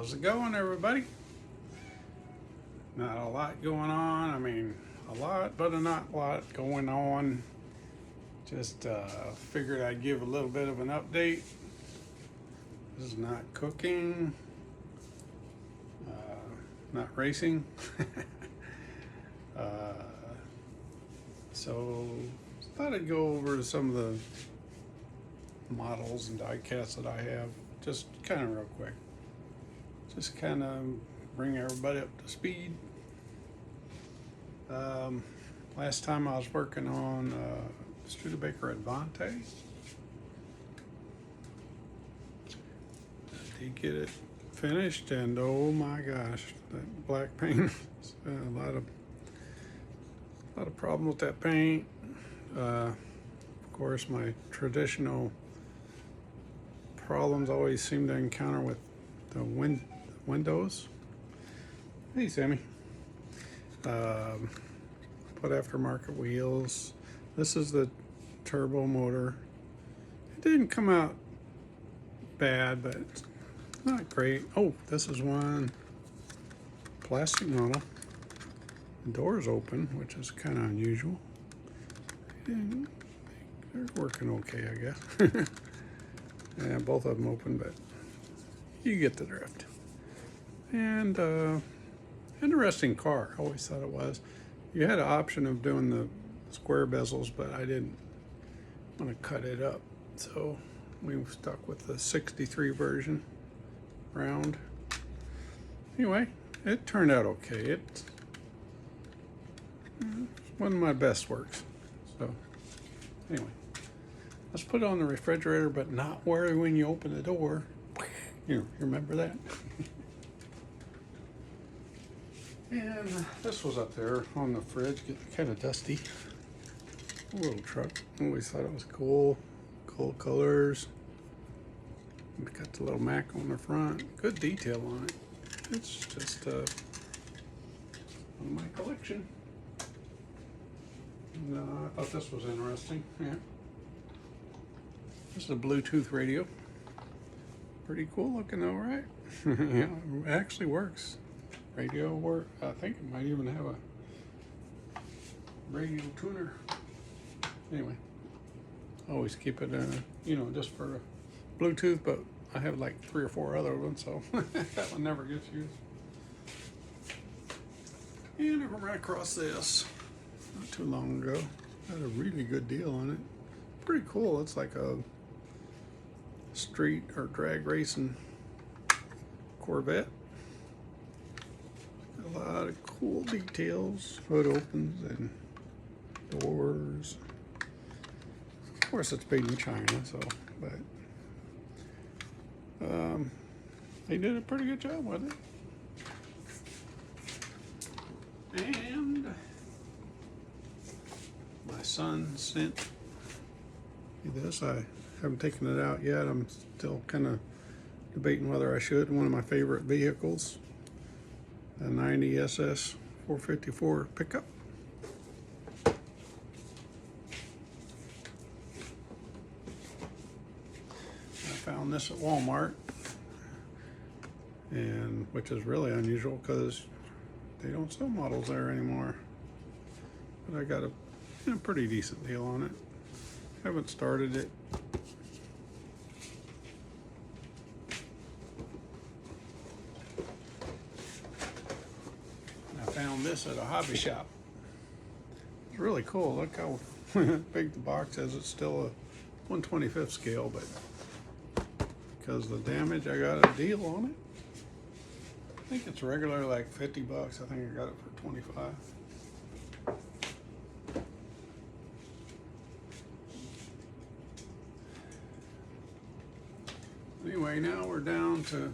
How's it going, everybody? Not a lot going on. I mean, a lot, but not a lot going on. Just figured I'd give a little bit of an update. This is not cooking, not racing. So thought I'd go over some of the models and die casts that I have, just kind of real quick. Just kind of bring everybody up to speed. Last time I was working on Studebaker Advante. I did get it finished, and oh my gosh, that black paint, a lot of problems with that paint. Of course, my traditional problems I always seem to encounter with the windows. Hey, Sammy. Put aftermarket wheels. This is the turbo motor. It didn't come out bad, but it's not great. Oh, this is one plastic model. The door is open, which is kind of unusual. And they're working okay, I guess. Yeah, both of them open, but you get the drift. And interesting car. I always thought it was. You had an option of doing the square bezels, but I didn't want to cut it up, so we stuck with the 63 version round. Anyway, it turned out okay. It's one of my best works. So anyway, let's put it on the refrigerator, but not where when you open the door. You remember that? And this was up there on the fridge, getting kind of dusty. A little truck. Always thought it was cool. Cool colors. Got the little Mac on the front. Good detail on it. It's just one of my collection. And, I thought this was interesting. Yeah. This is a Bluetooth radio. Pretty cool looking though, right? Yeah, it actually works. Radio work. I think it might even have a radio tuner. Anyway, always keep it, just for Bluetooth, but I have like 3 or 4 other ones, so that one never gets used. And I ran across this not too long ago. Had a really good deal on it. Pretty cool. It's like a street or drag racing Corvette. A lot of cool details. Hood opens and doors. Of course, it's made in China, so but they did a pretty good job with it. And my son sent me this. I haven't taken it out yet. I'm still kind of debating whether I should. One of my favorite vehicles. A 90 SS 454 pickup. I found this at Walmart, and which is really unusual because they don't sell models there anymore. But I got a pretty decent deal on it. Haven't started it. Found this at a hobby shop. It's really cool. Look how big the box is. It's still a 1/25th scale, but because of the damage, I got a deal on it. I think it's regular like 50 bucks. I think I got it for 25. Anyway, now we're down to,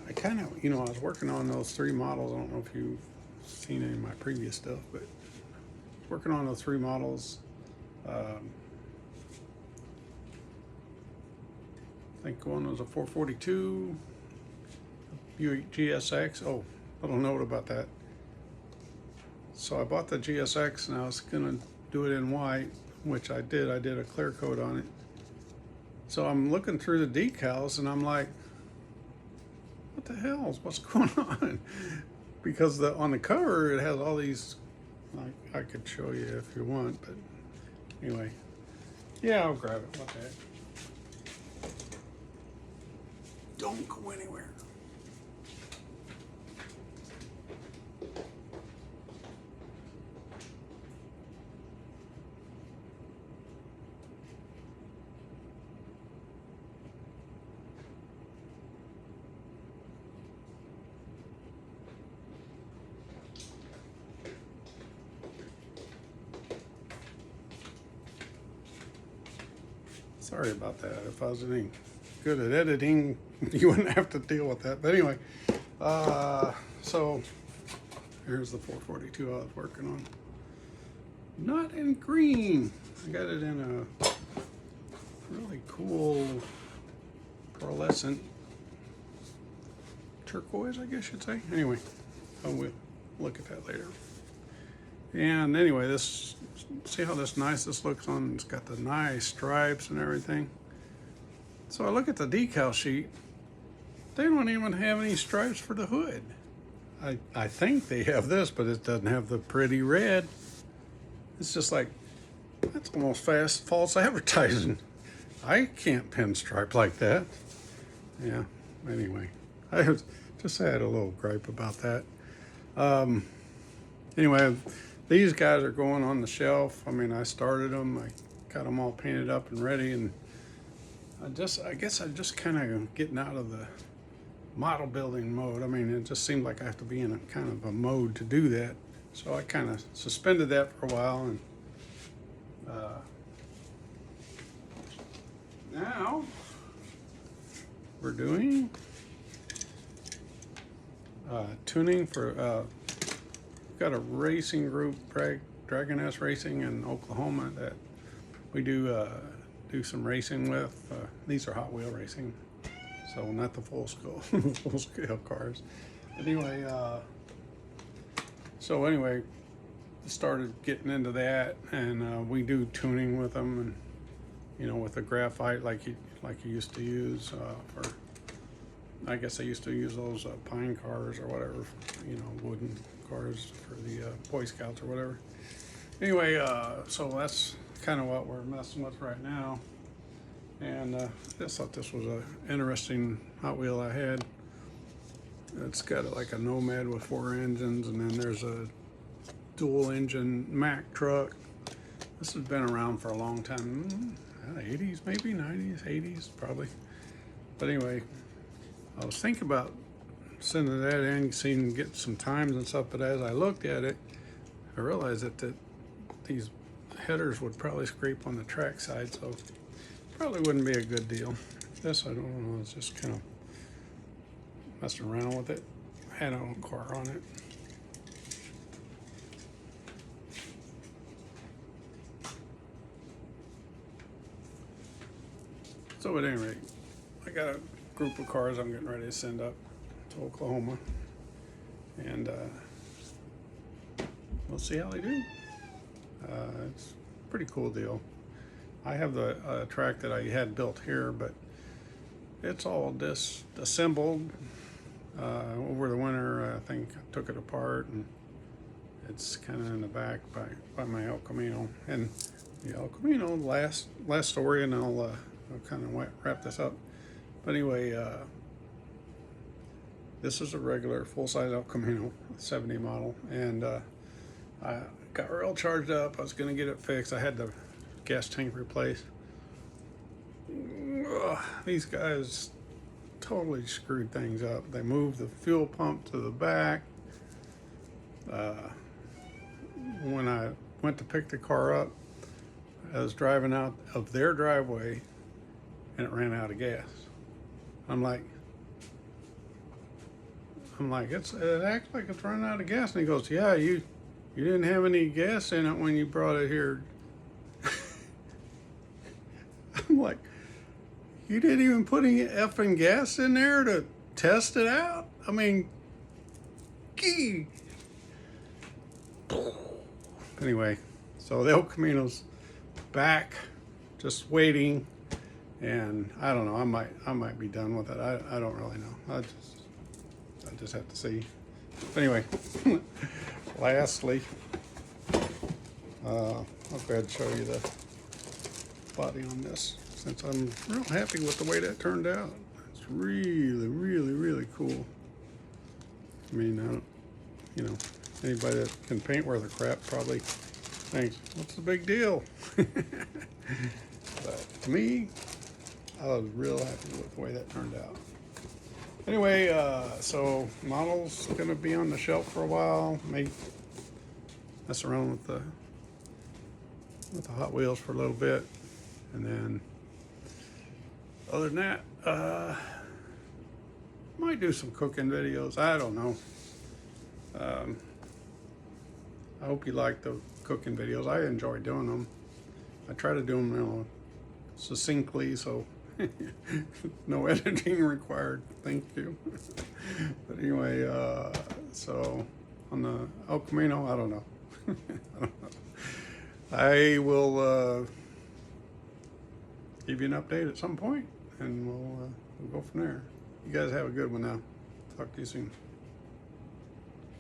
I kind of, I was working on those 3 models. I don't know if you've seen any of my previous stuff, but working on those 3 models. I think one was a 442 Buick GSX. Oh, little note about that. So I bought the GSX and I was gonna do it in white, which I did. I did a clear coat on it. So I'm looking through the decals and I'm like, what the hell? What's going on? Because on the cover it has all these. I could show you if you want, but anyway, yeah, I'll grab it. What the heck? Don't go anywhere. Sorry about that. If I was any good at editing, you wouldn't have to deal with that. But anyway, so here's the 442 I was working on. Not in green. I got it in a really cool pearlescent turquoise, I guess you'd say. Anyway, we'll look at that later. And anyway, this, see how this looks on, it's got the nice stripes and everything. So I look at the decal sheet, they don't even have any stripes for the hood. I think they have this, but it doesn't have the pretty red. It's just like, that's almost false advertising. I can't pinstripe like that. Yeah, anyway, I just had a little gripe about that. Anyway, these guys are going on the shelf. I mean, I started them, I got them all painted up and ready, and I guess I'm just kind of getting out of the model building mode. I mean, it just seemed like I have to be in a kind of a mode to do that. So I kind of suspended that for a while, and now we're doing tuning for got a racing group, Dragon-S Racing in Oklahoma, that we do some racing with. These are Hot Wheel racing, so not the full scale cars. But anyway, so anyway, started getting into that, and we do tuning with them, and you know, with the graphite like you used to use for. I guess I used to use those pine cars or whatever, you know, wooden cars for the Boy Scouts or whatever. Anyway, so that's kind of what we're messing with right now. And I just thought this was an interesting Hot Wheel I had. It's got like a Nomad with 4 engines, and then there's a dual engine Mack truck. This has been around for a long time, 80s maybe, 90s, 80s probably. But anyway, I was thinking about sending that in, seeing get some times and stuff, but as I looked at it, I realized that these headers would probably scrape on the track side, so probably wouldn't be a good deal. This, I don't know, it's just kind of messing around with it. I had a car on it. So at any rate, I got a group of cars I'm getting ready to send up to Oklahoma, and we'll see how they do. It's a pretty cool deal. I have the track that I had built here, but it's all disassembled over the winter. I think I took it apart, and it's kind of in the back by my El Camino. And the El Camino, last story, and I'll kind of wrap this up. But anyway, this is a regular full-size El Camino 70 model, and I got real charged up. I was going to get it fixed. I had the gas tank replaced. Ugh, these guys totally screwed things up. They moved the fuel pump to the back. When I went to pick the car up, I was driving out of their driveway, and it ran out of gas. I'm like, it acts like it's running out of gas. And he goes, yeah, you didn't have any gas in it when you brought it here. I'm like, you didn't even put any effing gas in there to test it out? I mean, gee. Anyway, so the El Camino's back, just waiting. And I don't know, I might be done with it. I don't really know. I just have to see. But anyway, lastly, I'll go ahead and show you the body on this, since I'm real happy with the way that turned out. It's really, really, really cool. I mean, I don't, you know, anybody that can paint worth a crap probably thinks, what's the big deal? But to me, I was real happy with the way that turned out. Anyway, so model's gonna be on the shelf for a while. May mess around with the Hot Wheels for a little bit, and then other than that, might do some cooking videos. I don't know. I hope you like the cooking videos. I enjoy doing them. I try to do them, you know, succinctly, so no editing required. Thank you. But anyway, so on the El Camino, I don't know. I don't know. I will give you an update at some point, and we'll go from there. You guys have a good one now. Talk to you soon.